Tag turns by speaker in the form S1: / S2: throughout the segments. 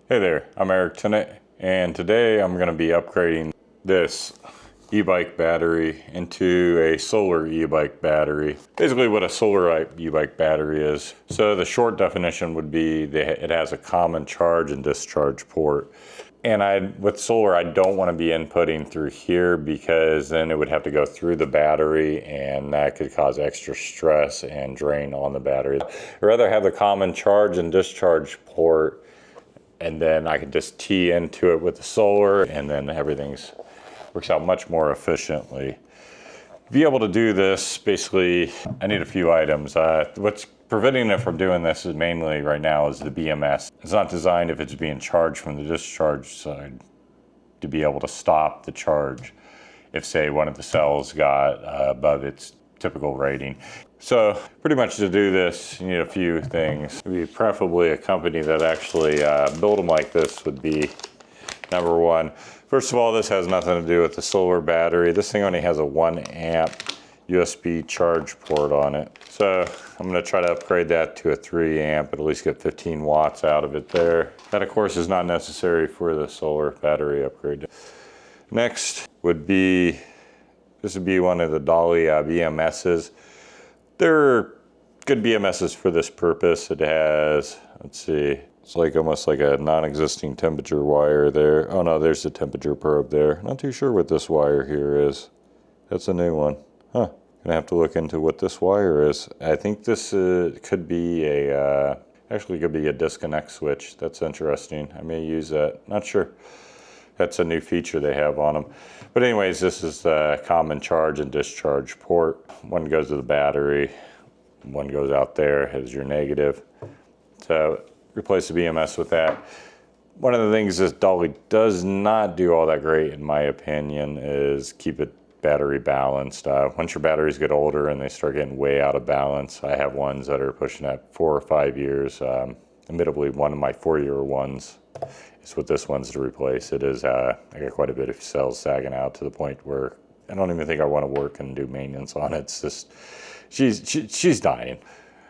S1: Hey there, I'm Eric Tennant, and today I'm going to be upgrading this e-bike battery into a solar e-bike battery. Basically what a solar e-bike battery is. So the short definition would be that it has a common charge and discharge port. And with solar, I don't want to be inputting through here because then it would have to go through the battery and that could cause extra stress and drain on the battery. I'd rather have the common charge and discharge port, and then I could just tee into it with the solar, and then everything works out much more efficiently. To be able to do this, basically, I need a few items. What's preventing it from doing this is mainly right now is the BMS. It's not designed if it's being charged from the discharge side to be able to stop the charge if, say, one of the cells got above its typical rating. So pretty much to do this, you need a few things. Preferably a company that actually build them like this would be number one. First of all, this has nothing to do with the solar battery. This thing only has a 1 amp USB charge port on it. So I'm gonna try to upgrade that to a 3 amp, at least get 15 watts out of it there. That of course is not necessary for the solar battery upgrade. Next would be, this would be one of the Dolly BMSs. They're good BMSs for this purpose. It has, let's see, it's like almost like a non-existing temperature wire there. Oh no, there's the temperature probe there. Not too sure what this wire here is. That's a new one. Huh, gonna have to look into what this wire is. I think this could be a, actually could be a disconnect switch. That's interesting. I may use that, not sure. That's a new feature they have on them. But anyways, this is the common charge and discharge port. One goes to the battery, one goes out there as your negative. So replace the BMS with that. One of the things this Dolly does not do all that great, in my opinion, is keep it battery balanced. Once your batteries get older and they start getting way out of balance, I have ones that are pushing at 4 or 5 years. Admittedly, one of my 4-year ones is what this one's to replace. It is, I got quite a bit of cells sagging out to the point where I don't even think I want to work and do maintenance on it. It's just, she's dying.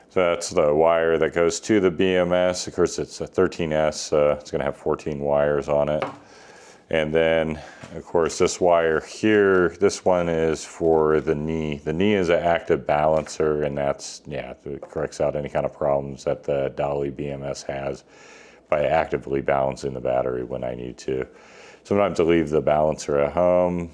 S1: So that's the wire that goes to the BMS. Of course, it's a 13S, it's gonna have 14 wires on it. And then, of course, this wire here, this one is for the knee. The knee is an active balancer, and that's, yeah, it corrects out any kind of problems that the Dolly BMS has by actively balancing the battery when I need to. Sometimes I leave the balancer at home.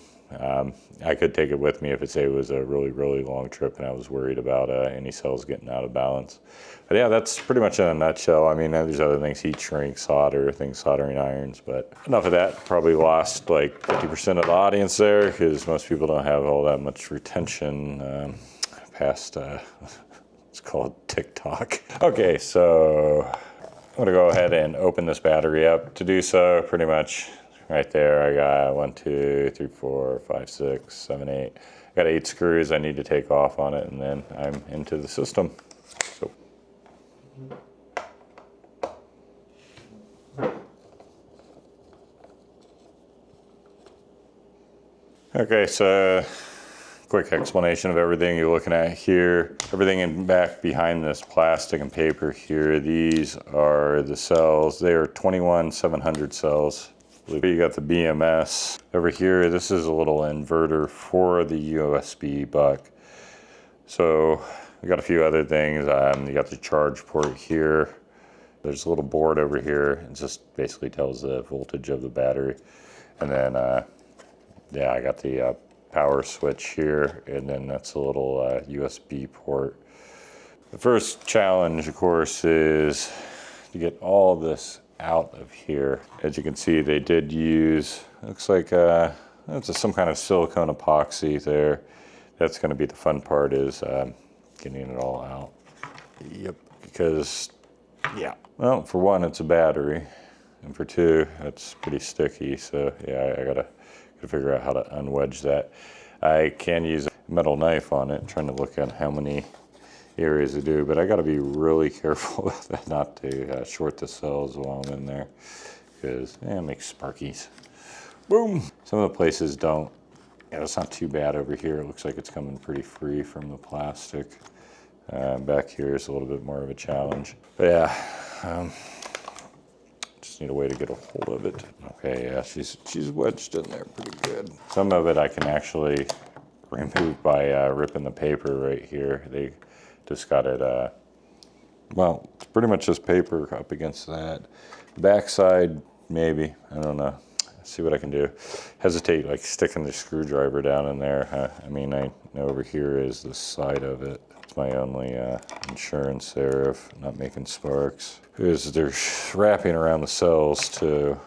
S1: I could take it with me if it was a really, really long trip and I was worried about any cells getting out of balance. But yeah, that's pretty much in a nutshell. I mean, there's other things, heat shrink, solder, things, soldering irons, but enough of that. Probably lost like 50% of the audience there because most people don't have all that much retention past, it's called TikTok. Okay, so I'm gonna go ahead and open this battery up. To do so, pretty much right there, I got 1, 2, 3, 4, 5, 6, 7, 8. I got 8 screws I need to take off on it, and then I'm into the system. So. Okay, so quick explanation of everything you're looking at here. Everything in back behind this plastic and paper here, these are the cells. They are 21700 cells. You got the BMS over here. This is a little inverter for the USB buck. So we got a few other things. You got the charge port here. There's a little board over here. It just basically tells the voltage of the battery. And then, yeah, I got the power switch here, and then that's a little USB port. The first challenge, of course, is to get all this out of here. As you can see, they did use, looks like that's some kind of silicone epoxy there. That's going to be the fun part, is getting it all out. Yep, because, yeah, well, for one, it's a battery, and for two, it's pretty sticky, so yeah, I gotta figure out how to unwedge that. I can use a metal knife on it, trying to look at how many areas to do, but I got to be really careful about that, not to short the cells while I'm in there, because it makes sparkies. Boom! Some of the places don't. Yeah, it's not too bad over here. It looks like it's coming pretty free from the plastic. Back here is a little bit more of a challenge. But yeah, just Just need a way to get a hold of it. Okay, yeah, she's wedged in there pretty good. Some of it I can actually remove by ripping the paper right here. They just got it, well, it's pretty much just paper up against that. Backside, maybe, I don't know. See what I can do. Hesitate like sticking the screwdriver down in there. I mean, I know over here is the side of it. It's my only insurance there of not making sparks. Is they're wrapping around the cells too.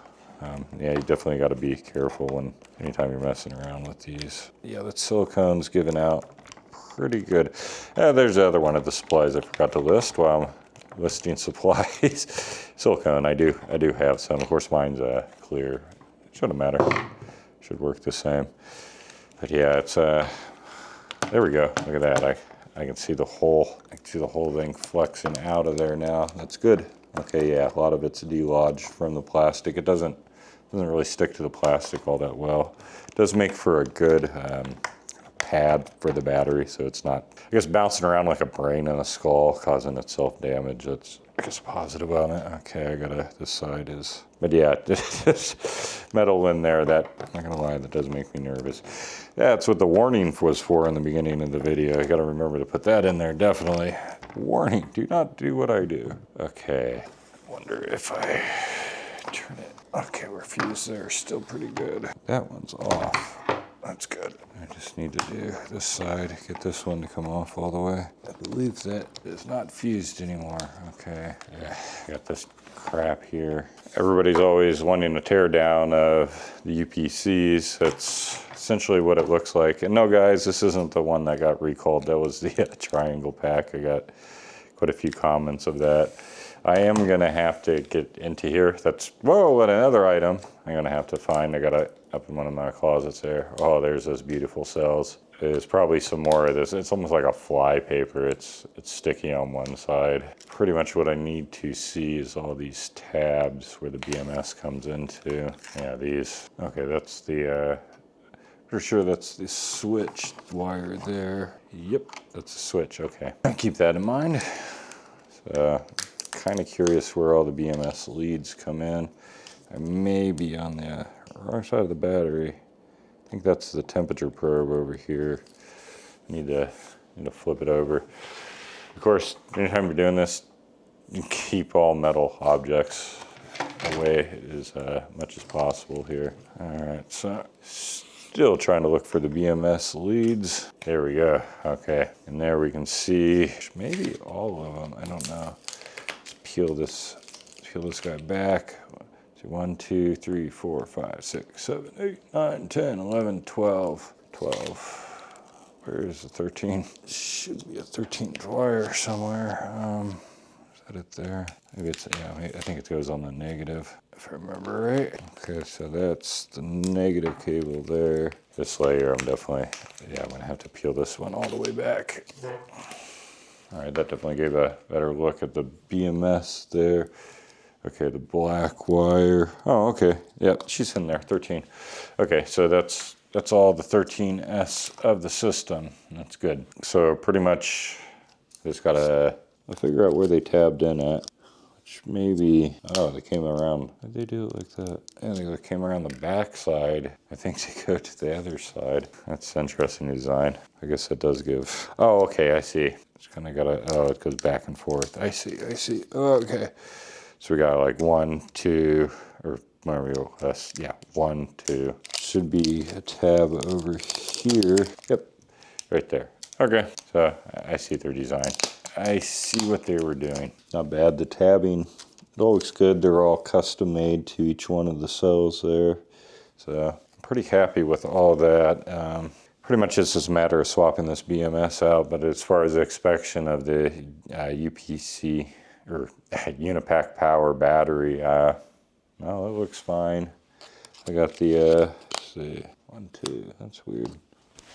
S1: Yeah, you definitely got to be careful anytime you're messing around with these. Yeah, that silicone's giving out pretty good. There's the other one of the supplies I forgot to list while I'm listing supplies. Silicone, I do have some. Of course, mine's clear. Shouldn't matter. Should work the same. But yeah, it's there we go. Look at that. I can see the whole thing flexing out of there now. That's good. Okay, yeah, a lot of it's delodged from the plastic. It doesn't really stick to the plastic all that well. It does make for a good pad for the battery, so it's not, I guess, bouncing around like a brain in a skull, causing itself damage. That's, I guess, positive on it. Okay, this side is, but yeah, this metal in there, that, I'm not gonna lie, that does make me nervous. That's what the warning was for in the beginning of the video. I gotta remember to put that in there, definitely. Warning, do not do what I do. Okay, wonder if I turn it. Okay, we're fused there, still pretty good. That one's off. That's good. I just need to do this side, get this one to come off all the way. I believe that is not fused anymore. Okay, yeah, got this crap here. Everybody's always wanting to tear down of the UPCs. That's essentially what it looks like. And no, guys, this isn't the one that got recalled. That was the triangle pack. I got quite a few comments of that. I am gonna have to get into here. That's, whoa, and another item I'm gonna have to find. I got it up in one of my closets there. Oh, there's those beautiful cells. There's probably some more of this. It's almost like a fly paper. It's sticky on one side. Pretty much what I need to see is all these tabs where the BMS comes into. Yeah, these. Okay, that's the, for sure that's the switch wire there. Yep, that's the switch, okay. Keep that in mind. So, kind of curious where all the BMS leads come in. I may be on the wrong side of the battery. I think that's the temperature probe over here. Need to flip it over. Of course, anytime you're doing this, you keep all metal objects away as much as possible here. All right, so still trying to look for the BMS leads. There we go. Okay, and there we can see maybe all of them. I don't know. Let's peel this guy back. 1, 2, 3, 4, 5, 6, 7, 8, 9, 10, 11, 12. 12. Where is the 13? Should be a 13th wire somewhere. Is that it there? Maybe it's, yeah, I think it goes on the negative, if I remember right. Okay, so that's the negative cable there. This layer, I'm definitely, yeah, I'm gonna have to peel this one all the way back. All right, that definitely gave a better look at the BMS there. Okay, the black wire. Oh, okay. Yep, she's in there, 13. Okay, so that's all the 13S of the system. That's good. So pretty much just gotta figure out where they tabbed in at. Which maybe, oh, they came around. Did they do it like that? Yeah, they came around the back side. I think they go to the other side. That's interesting design. I guess that does give, oh, okay, I see. It's kind of gotta, oh, it goes back and forth. I see. Oh, okay. So we got like 1, 2, or Mario, yeah, 1, 2. Should be a tab over here. Yep, right there. Okay, so I see their design. I see what they were doing. Not bad, the tabbing, it all looks good. They're all custom made to each one of the cells there. So I'm pretty happy with all that. Pretty much it's just a matter of swapping this BMS out, but as far as the inspection of the UPC, or Unipack power battery, well, it looks fine. I got the, let's see, 1, 2, that's weird.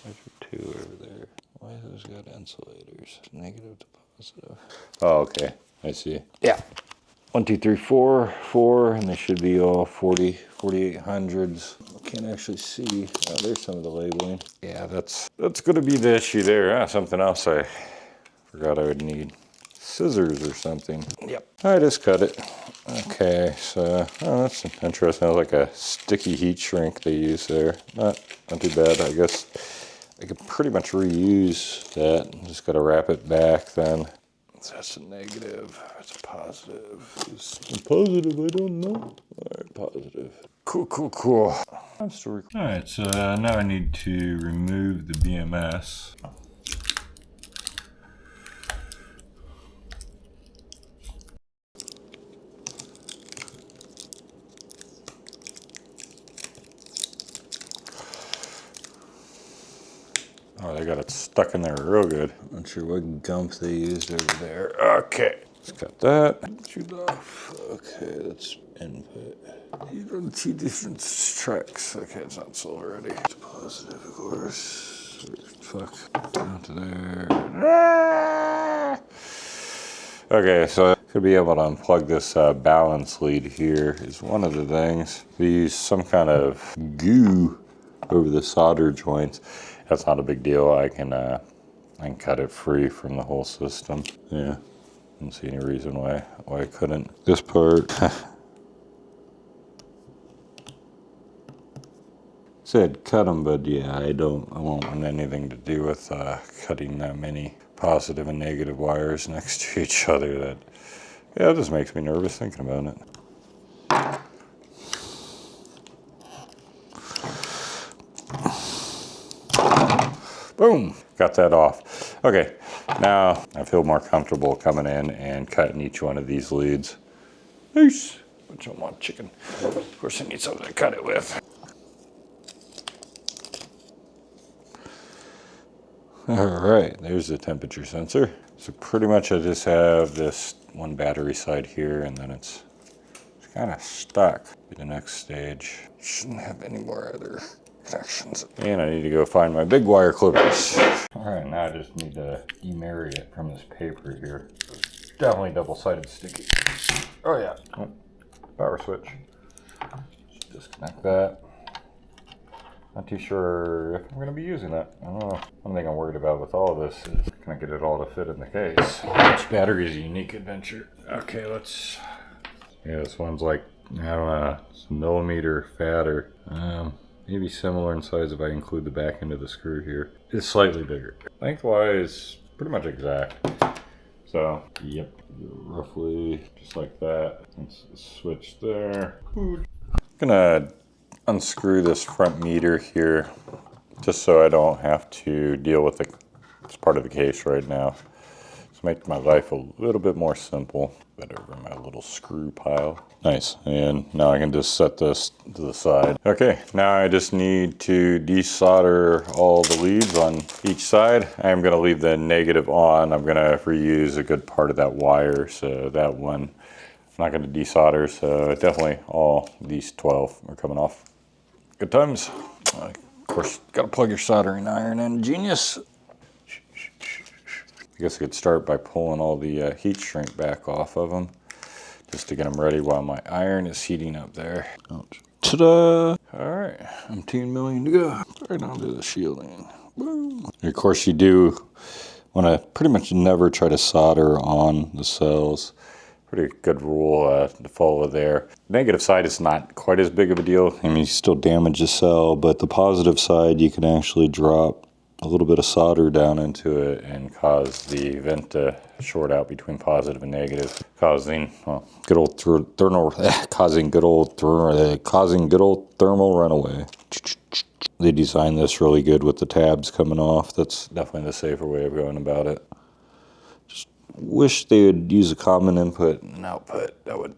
S1: There's your 2 over there. Why have those got insulators? Negative to positive. Oh, okay, I see. Yeah. 1, 2, 3, 4, 4, and they should be all 4800s. I can't actually see. Oh, there's some of the labeling. Yeah, that's gonna be the issue there. Something else I forgot I would need. scissors or something. Yep. I just cut it. Okay, so that's interesting. Like a sticky heat shrink they use there. Not too bad. I guess I could pretty much reuse that. Just got to wrap it back then. So that's a negative. That's a positive. Is it positive? I don't know. All right, positive. Cool. I'm still recording. All right, so now I need to remove the BMS. Oh, they got it stuck in there real good. Not sure what gump they used over there. Okay, let's cut that. Shoot off. Okay, that's input. You run 2 different tracks. Okay, it's not silver already. It's positive, of course. Fuck. Down to there. Okay, so I could be able to unplug this balance lead here is one of the things. We use some kind of goo over the solder joints. That's not a big deal. I can cut it free from the whole system. Yeah, I don't see any reason why I couldn't. This part said cut them, but yeah, I won't want anything to do with cutting that many positive and negative wires next to each other. That just makes me nervous thinking about it. Boom, got that off. Okay, now I feel more comfortable coming in and cutting each one of these leads. Nice. I don't want chicken. Of course, I need something to cut it with. All right, there's the temperature sensor. So pretty much I just have this one battery side here, and then it's kind of stuck. The next stage shouldn't have any more other connections. And I need to go find my big wire clippers. All right, now I just need to demarry it from this paper here. Definitely double-sided sticky. Oh yeah, power switch. Just disconnect that. Not too sure if I'm gonna be using that. I don't know. One thing I'm worried about with all of this is can I get it all to fit in the case? Each battery is a unique adventure. Okay, let's, yeah, this one's like, I don't know, it's a millimeter fatter. Maybe similar in size if I include the back end of the screw here. It's slightly bigger. Lengthwise, pretty much exact. So, yep, roughly just like that. Let's switch there. I'm gonna unscrew this front meter here just so I don't have to deal with this part of the case right now. Just make my life a little bit more simple. Put it over my little screw pile. Nice, and now I can just set this to the side. Okay, now I just need to desolder all the leads on each side. I'm gonna leave the negative on. I'm gonna reuse a good part of that wire, so that one I'm not gonna desolder, so definitely all these 12 are coming off. Good times. Of course, gotta plug your soldering iron in, genius. I guess I could start by pulling all the heat shrink back off of them, just to get them ready while my iron is heating up there. Ta-da! All right, 17 million to go. Right onto the shielding. Boom. And of course, you do want to pretty much never try to solder on the cells. Pretty good rule to follow there. The negative side is not quite as big of a deal. I mean, you still damage the cell, but the positive side, you can actually drop a little bit of solder down into it and cause the vent to short out between positive and negative, causing good old thermal runaway. They designed this really good with the tabs coming off. That's definitely the safer way of going about it. Just wish they would use a common input and output. That would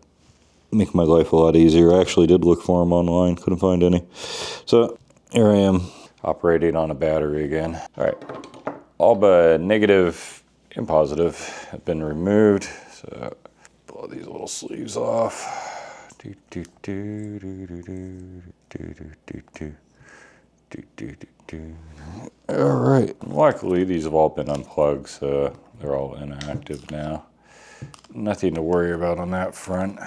S1: make my life a lot easier. I actually did look for them online, couldn't find any. So here I am, operating on a battery again. All right, all but negative and positive have been removed. So pull these little sleeves off. All right, luckily these have all been unplugged, so they're all inactive now. Nothing to worry about on that front,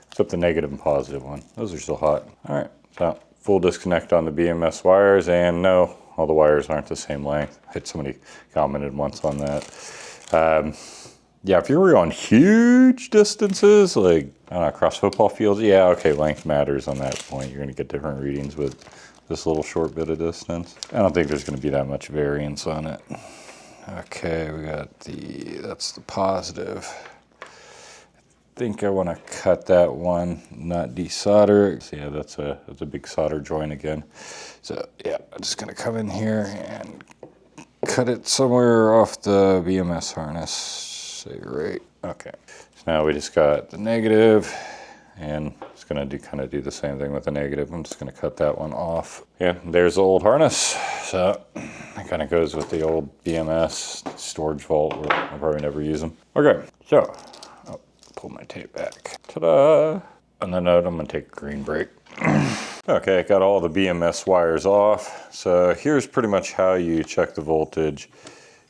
S1: except the negative and positive one. Those are still hot. All right, so full disconnect on the BMS wires, and no, all the wires aren't the same length. I had somebody commented once on that. Yeah, if you're on huge distances, like, I don't know, across football fields, yeah, okay, length matters on that point. You're gonna get different readings with this little short bit of distance. I don't think there's gonna be that much variance on it. Okay, we got that's the positive. I think I wanna cut that one, not desolder it. So yeah, that's a big solder joint again. So yeah, I'm just gonna come in here and cut it somewhere off the BMS harness. Say right. Okay. So now we just got the negative, and it's gonna kind of do the same thing with the negative. I'm just gonna cut that one off. Yeah, there's the old harness. So it kind of goes with the old BMS storage vault where I'll probably never use them. Okay, so I'll pull my tape back. Ta-da! On the note, I'm gonna take a green break. Okay, I got all the BMS wires off. So here's pretty much how you check the voltage.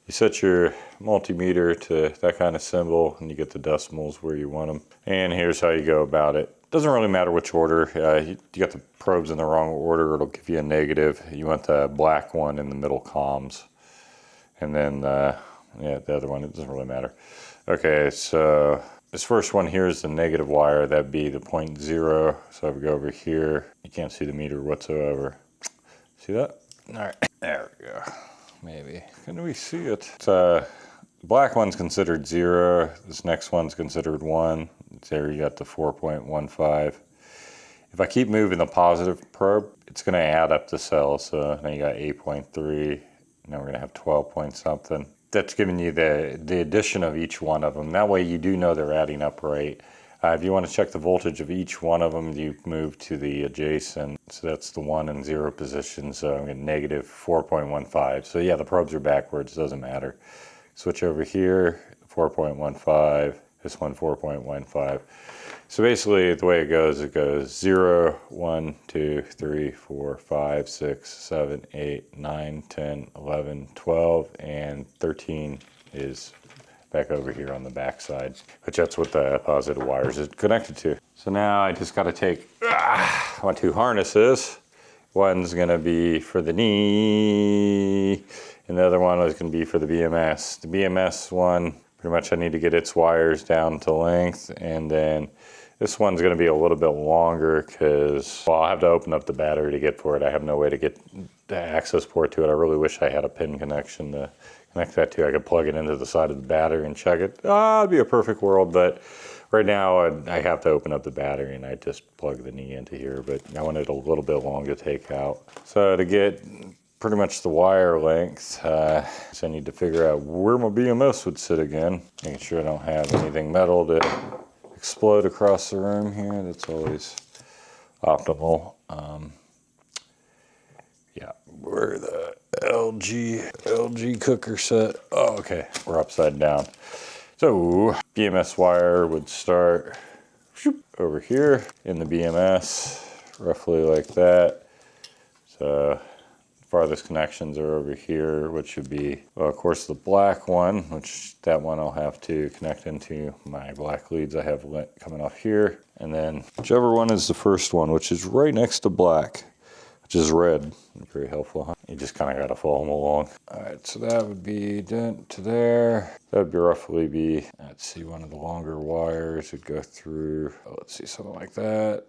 S1: You set your multimeter to that kind of symbol and you get the decimals where you want them. And here's how you go about it. Doesn't really matter which order. You got the probes in the wrong order, it'll give you a negative. You want the black one in the middle comms. And then, yeah, the other one, it doesn't really matter. Okay, so this first one here is the negative wire. That'd be the 0.0. So if we go over here, you can't see the meter whatsoever. See that? All right, there we go. Maybe. Can we see it? The black one's considered 0. This next one's considered 1. There you got the 4.15. If I keep moving the positive probe, it's going to add up the cells. So now you got 8.3. Now we're going to have 12 point something. That's giving you the addition of each one of them. That way you do know they're adding up right. If you want to check the voltage of each one of them, you move to the adjacent. So that's the 1 and 0 position. So I'm getting negative 4.15. So yeah, the probes are backwards, doesn't matter. Switch over here, 4.15. This one, 4.15. So basically the way it goes 0, 1, 2, 3, 4, 5, 6, 7, 8, 9, 10, 11, 12, and 13 is back over here on the back side, which that's what the positive wires is connected to. So now I just got to take my two harnesses. One's going to be for the knee, and the other one is going to be for the BMS. The BMS one, pretty much I need to get its wires down to length, and then this one's going to be a little bit longer because, well, I'll have to open up the battery to get for it. I have no way to get the access port to it. I really wish I had a pin connection to connect that to. I could plug it into the side of the battery and check it. It'd be a perfect world, but right now I have to open up the battery and I just plug the knee into here, but I want it a little bit long to take out. So to get pretty much the wire length, so I need to figure out where my BMS would sit again, making sure I don't have anything metal to explode across the room here. That's always optimal. Yeah, where the LG cooker set. Oh, okay, we're upside down. So BMS wire would start over here in the BMS, roughly like that. So farthest connections are over here, which would be, well, of course, the black one, which that one I'll have to connect into my black leads I have coming off here. And then whichever one is the first one, which is right next to black, which is red. Very helpful, huh? You just kind of got to follow them along. All right, so that would be down to there. That would be roughly be, let's see, one of the longer wires would go through, let's see, something like that.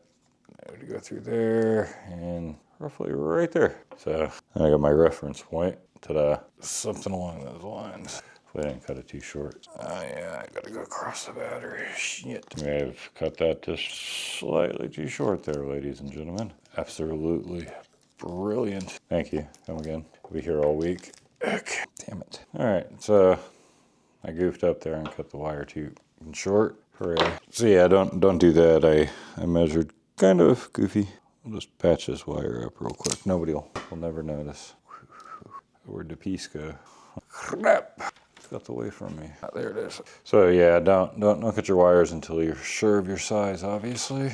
S1: That would go through there and roughly right there. So I got my reference point. Ta-da. Something along those lines. Hopefully I didn't cut it too short. Oh yeah, I gotta go across the battery. Shit. May have cut that just slightly too short there, ladies and gentlemen. Absolutely brilliant. Thank you. Come again. I'll be here all week. Okay. Damn it. All right, so I goofed up there and cut the wire too short. Hooray. So yeah, don't do that. I measured kind of goofy. I'll just patch this wire up real quick. Nobody will never notice. Where'd the piece go? Crap! It's got away from me. There it is. So yeah, don't look at your wires until you're sure of your size, obviously.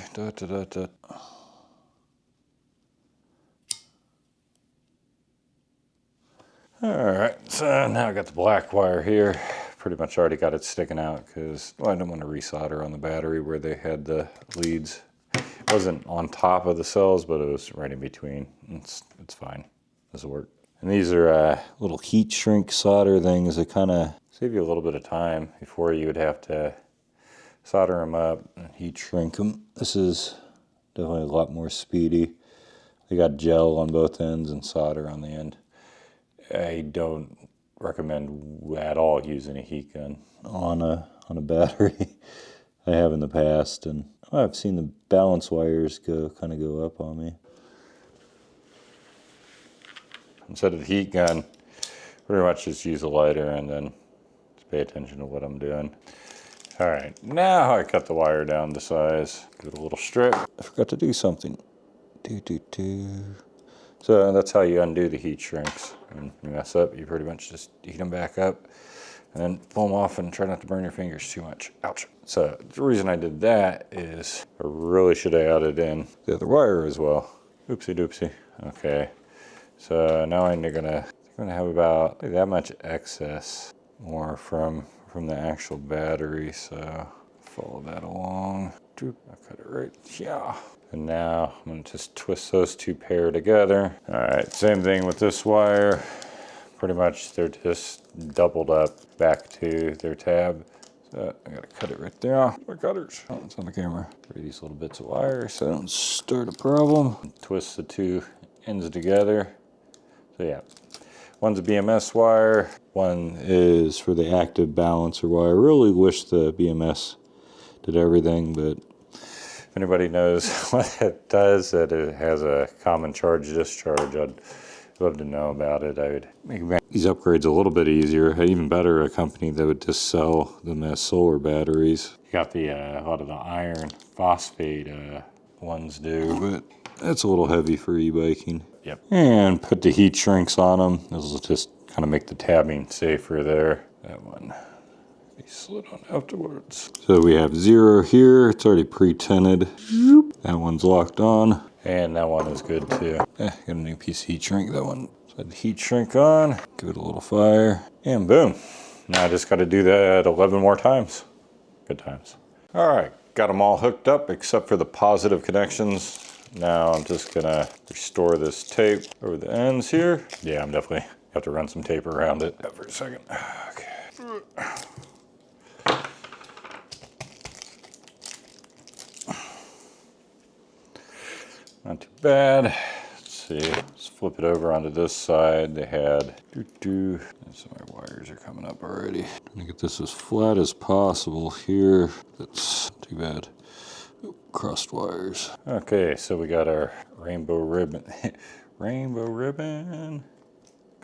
S1: Alright, so now I got the black wire here. Pretty much already got it sticking out because, well, I didn't want to resolder on the battery where they had the leads. It wasn't on top of the cells, but it was right in between. It's fine. This will work. And these are little heat shrink solder things. They kind of Save you a little bit of time before you would have to solder them up and heat shrink them. This is definitely a lot more speedy. They got gel on both ends and solder on the end. I don't recommend at all using a heat gun on a battery. I have in the past, and I've seen the balance wires kind of go up on me. Instead of the heat gun, pretty much just use a lighter and then just pay attention to what I'm doing. All right, now I cut the wire down to size. Give it a little strip. I forgot to do something. So that's how you undo the heat shrinks. When you mess up, you pretty much just heat them back up and then pull them off and try not to burn your fingers too much. Ouch. So the reason I did that is I really should have added in the other wire as well. Oopsie doopsie. Okay. So now I'm gonna have about that much excess more from the actual battery. So follow that along. I'll cut it right here. And now I'm going to just twist those two pair together. All right, same thing with this wire. Pretty much they're just doubled up back to their tab. So I got to cut it right there. My cutters. Oh, it's on the camera. These little bits of wire so I don't start a problem. Twist the two ends together. So yeah, one's a BMS wire. One is for the active balancer wire. I really wish the BMS did everything, but if anybody knows what it does, that it has a common charge discharge, I'd love to know about it. I would make these upgrades a little bit easier. Even better, a company that would just sell them as solar batteries. You got the a lot of the iron phosphate ones do, but that's a little heavy for e-biking. Yep. And put the heat shrinks on them. This will just kind of make the tabbing safer there. That one be slid on afterwards. So we have 0 here. It's already pre-tinted. That one's locked on. And that one is good too. Got a new piece of heat shrink. That one. So the heat shrink on. Give it a little fire. And boom. Now I just got to do that 11 more times. Good times. All right. Got them all hooked up except for the positive connections. Now I'm just gonna restore this tape over the ends here. Yeah, I'm definitely have to run some tape around it for a second. Okay. Not too bad. Let's see. Let's flip it over onto this side. They had so my wires are coming up already. Trying to get this as flat as possible here. That's too bad. Crossed wires. Okay, so we got our rainbow ribbon. Rainbow ribbon.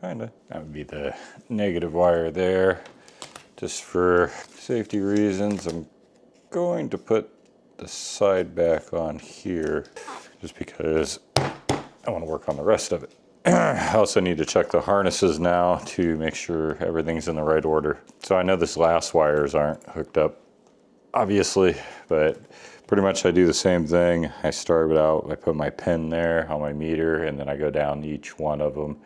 S1: Kinda. That would be the negative wire there. Just for safety reasons, I'm going to put the side back on here just because I want to work on the rest of it. I also need to check the harnesses now to make sure everything's in the right order. So I know this last wires aren't hooked up, obviously, but pretty much I do the same thing. I start it out, I put my pin there on my meter, and then I go down each one of them.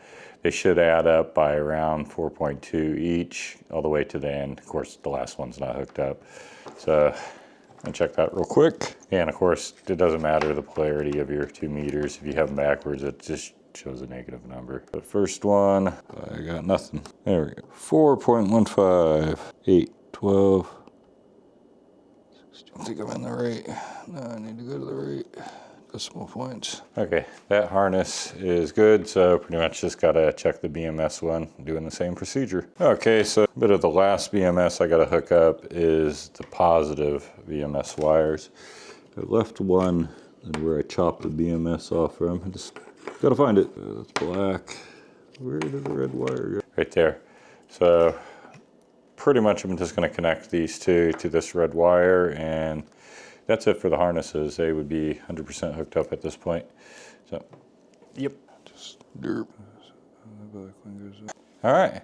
S1: They should add up by around 4.2 each, all the way to the end. Of course, the last one's not hooked up. So I'll check that real quick. And of course, it doesn't matter the polarity of your 2 meters. If you have them backwards, it just shows a negative number. The first one, I got nothing. There we go. 4.15, 8, 12. I think I'm in the right. No, I need to go to the right decimal points. Okay, that harness is good, so pretty much just gotta check the BMS one, doing the same procedure. Okay, so a bit of the last BMS I gotta hook up is the positive BMS wires. I left one where I chopped the BMS off from. I just gotta find it. That's black. Where did the red wire go? Right there. So pretty much I'm just going to connect these two to this red wire, and that's it for the harnesses. They would be 100% hooked up at this point. So, yep. Just derp. All right.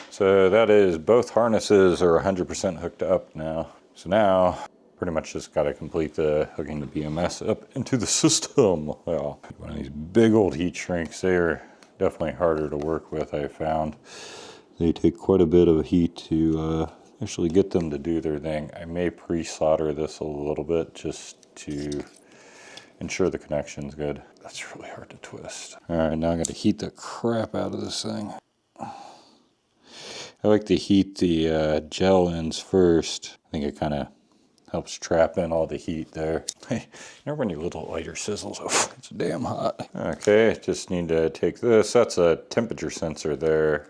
S1: So that is both harnesses are 100% hooked up now. So now pretty much just got to complete the hooking the BMS up into the system. Well, one of these big old heat shrinks, they are definitely harder to work with, I found. They take quite a bit of heat to actually get them to do their thing. I may pre-solder this a little bit just to ensure the connection's good. That's really hard to twist. All right, now I got to heat the crap out of this thing. I like to heat the gel ends first. I think it kind of helps trap in all the heat there. Hey, never when your little lighter sizzles. Oh, it's damn hot. Okay, just need to take this. That's a temperature sensor there.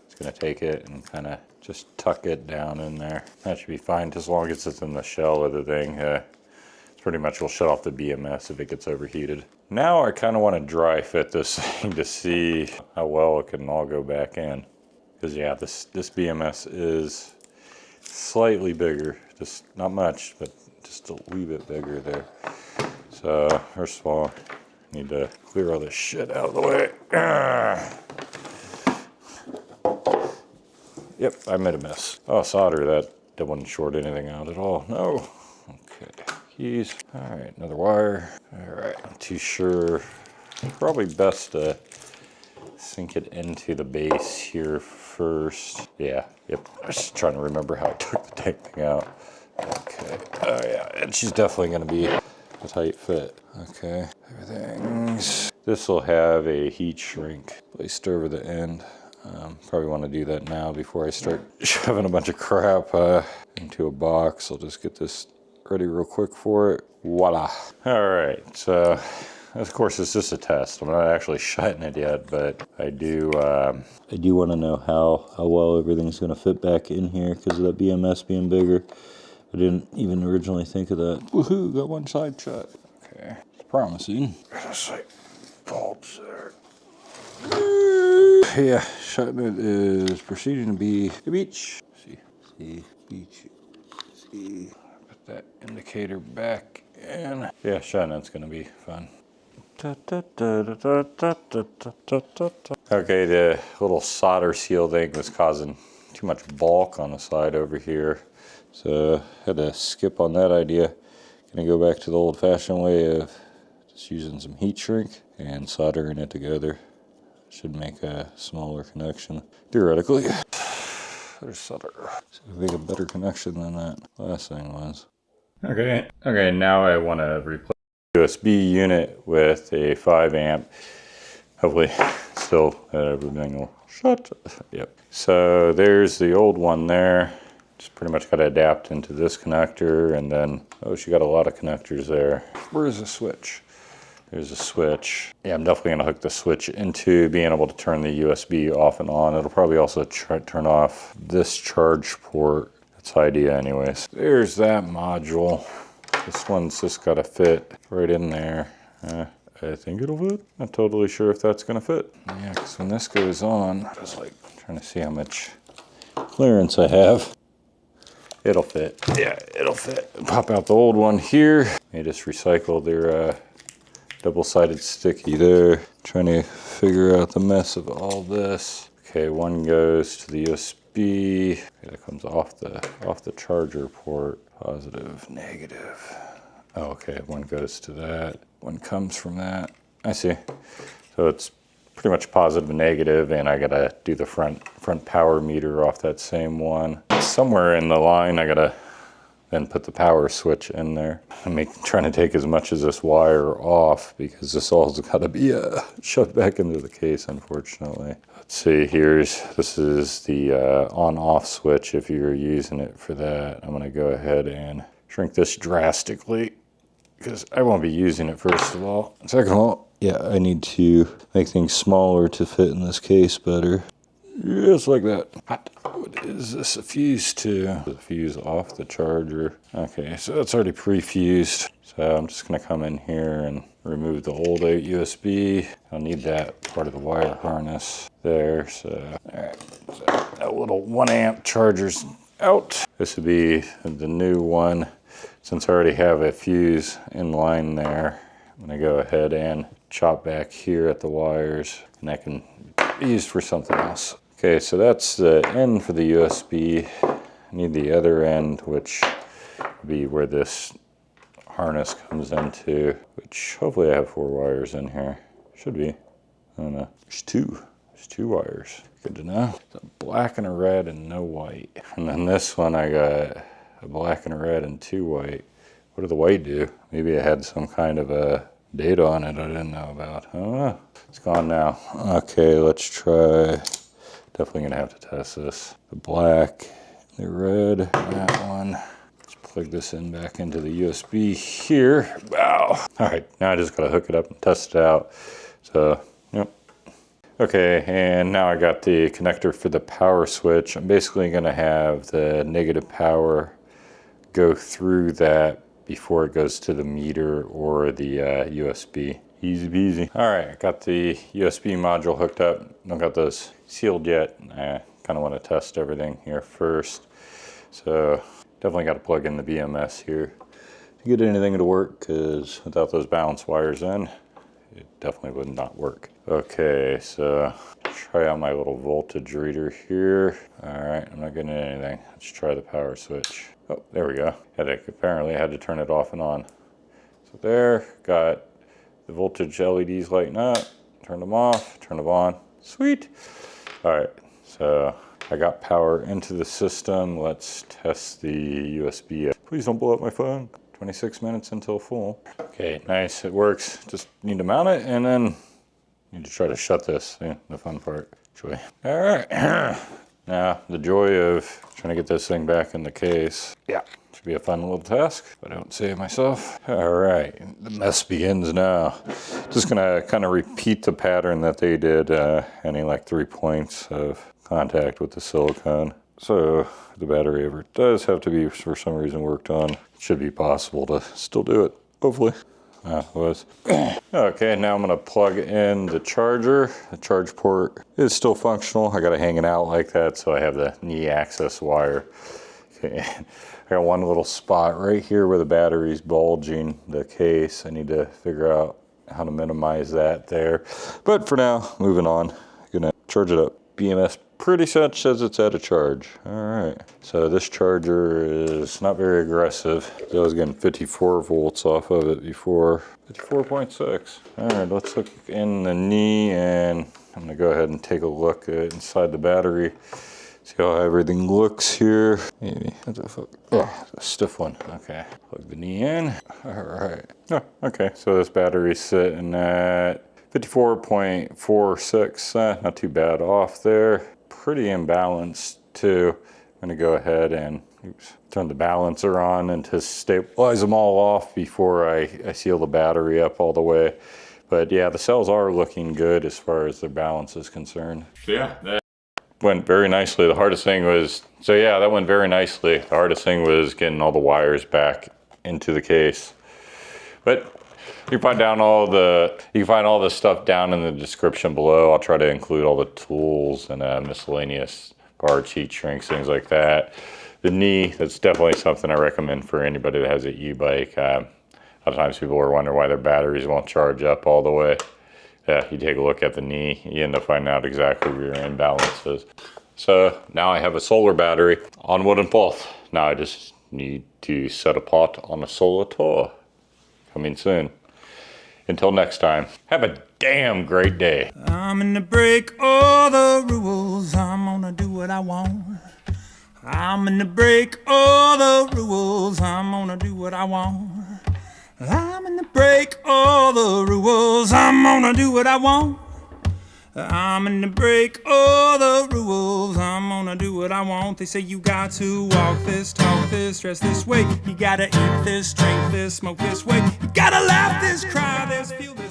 S1: Just gonna take it and kind of just tuck it down in there. That should be fine as long as it's in the shell of the thing. Pretty much will shut off the BMS if it gets overheated. Now I kind of want to dry fit this thing to see how well it can all go back in. Because yeah, this BMS is slightly bigger, just not much, but just a wee bit bigger there. So first of all, I need to clear all this shit out of the way. Yep, I made a mess. Oh, solder, that wouldn't short anything out at all. No. Okay. Keys. All right, another wire. All right, I'm too sure. Probably best to sink it into the base here first. Yeah, yep. I'm just trying to remember how I took the tank thing out. Okay. Oh yeah, and she's definitely gonna be a tight fit. Okay, everything's. This will have a heat shrink placed over the end. Probably want to do that now before I start shoving a bunch of crap into a box. I'll just get this ready real quick for it. Voila. All right, so of course it's just a test. I'm not actually shutting it yet, but I do want to know how well everything's going to fit back in here because of that BMS being bigger. I didn't even originally think of that. Woohoo, got one side shut. Okay, it's promising. Just like bulbs there. Yeah, shutting it is proceeding to be a beach. See, beach. See. That indicator back in. Yeah, shutting it's gonna be fun. Okay, the little solder seal thing was causing too much bulk on the side over here. So had to skip on that idea. Gonna go back to the old-fashioned way of just using some heat shrink and soldering it together. Should make a smaller connection, theoretically. There's solder. So make a better connection than that last thing was. Okay, now I want to replace the USB unit with a 5 amp. Hopefully still everything will shut. Yep. So there's the old one there. Just pretty much got to adapt into this connector, and then, oh, she got a lot of connectors there. Where's the switch? There's a switch. Yeah, I'm definitely gonna hook the switch into being able to turn the USB off and on. It'll probably also turn off this charge port. That's the idea anyways. There's that module. This one's just gotta fit right in there. I think it'll fit. Not totally sure if that's gonna fit. Yeah, because when this goes on, I was like trying to see how much clearance I have. It'll fit. Yeah, it'll fit. Pop out the old one here. They just recycled their double-sided sticky there. Trying to figure out the mess of all this. Okay, one goes to the USB. Okay, that comes off the charger port. Positive, negative. Oh, okay, one goes to that. One comes from that. I see. So it's pretty much positive and negative, and I gotta do the front power meter off that same one. Somewhere in the line, I gotta then put the power switch in there. I'm trying to take as much as this wire off because this all's got to be shoved back into the case, unfortunately. Let's see, this is the on-off switch if you're using it for that. I'm gonna go ahead and shrink this drastically because I won't be using it, first of all. Second of all, yeah, I need to make things smaller to fit in this case better. Just like that. What is this a fuse to? The fuse off the charger. Okay, so that's already pre-fused. So I'm just gonna come in here and remove the old USB. I'll need that part of the wire harness there. So, all right, so that little 1 amp charger's out. This would be the new one. Since I already have a fuse in line there, I'm gonna go ahead and chop back here at the wires, and that can be used for something else. Okay, so that's the end for the USB. I need the other end, which will be where this harness comes into, which hopefully I have 4 wires in here. Should be. I don't know. There's 2. There's 2 wires. Good to know. It's a black and a red and no white. And then this one I got a black and a red and 2 white. What did the white do? Maybe it had some kind of a data on it I didn't know about. I don't know. It's gone now. Okay, let's try definitely gonna have to test this. The black, the red, that one. Let's plug this in back into the USB here. Wow. All right, now I just gotta hook it up and test it out. So, yep. Okay, and now I got the connector for the power switch. I'm basically gonna have the negative power go through that before it goes to the meter or the USB. Easy peasy. All right, I got the USB module hooked up. Don't got those sealed yet. I kind of want to test everything here first. So definitely got to plug in the BMS here to get anything to work, because without those balance wires in, it definitely would not work. Okay, so try out my little voltage reader here. All right, I'm not getting anything. Let's try the power switch. Oh, there we go. Apparently I had to turn it off and on. So there, got the voltage LEDs lighting up. Turn them off, turn them on. Sweet. All right, so I got power into the system. Let's test the USB. Please don't blow up my phone. 26 minutes until full. Okay, nice, it works. Just need to mount it and then need to try to shut this. Yeah, the fun part. Joy. All right. Now, the joy of trying to get this thing back in the case. Yeah, should be a fun little task, if I don't say it myself. All right, the mess begins now. Just gonna kind of repeat the pattern that they did, any like 3 points of contact with the silicone. So the battery ever does have to be, for some reason, worked on, it should be possible to still do it, hopefully. It was. Okay, now I'm gonna plug in the charger. The charge port is still functional. I got it hanging out like that, so I have the knee access wire. Okay. I got one little spot right here where the battery's bulging the case. I need to figure out how to minimize that there. But for now, moving on. Gonna charge it up. BMS pretty much says it's at a charge. All right, so this charger is not very aggressive. I was getting 54 volts off of it before. 54.6. All right, let's look in the knee, and I'm gonna go ahead and take a look at inside the battery. See how everything looks here. Maybe, that's a stiff one. Okay, plug the knee in. All right. Oh, okay, so this battery's sitting at 54.46, not too bad off there. Pretty imbalanced too. I'm gonna go ahead and turn the balancer on and to stabilize them all off before I seal the battery up all the way. But yeah, the cells are looking good as far as their balance is concerned. So yeah, that went very nicely. The hardest thing was, so yeah, that went very nicely. The hardest thing was getting all the wires back into the case. But you can find all the stuff down in the description below. I'll try to include all the tools and miscellaneous parts, heat shrinks, things like that. The knee, that's definitely something I recommend for anybody that has an e-bike. A lot of times people are wondering why their batteries won't charge up all the way. Yeah, you take a look at the knee, you end up finding out exactly where your imbalance is. So now I have a solar battery on wooden pulse. Now I just need to set a pot on a solar tour. Coming soon. Until next time, have a damn great day.
S2: I'm gonna break all the rules. I'm gonna do what I want. I'm gonna break all the rules. I'm gonna do what I want. I'm gonna break all the rules. I'm gonna do what I want. I'm gonna break all the rules. I'm gonna do what I want. They say you got to walk this, talk this, dress this way. You gotta eat this, drink this, smoke this way. You gotta laugh this, cry this, feel this.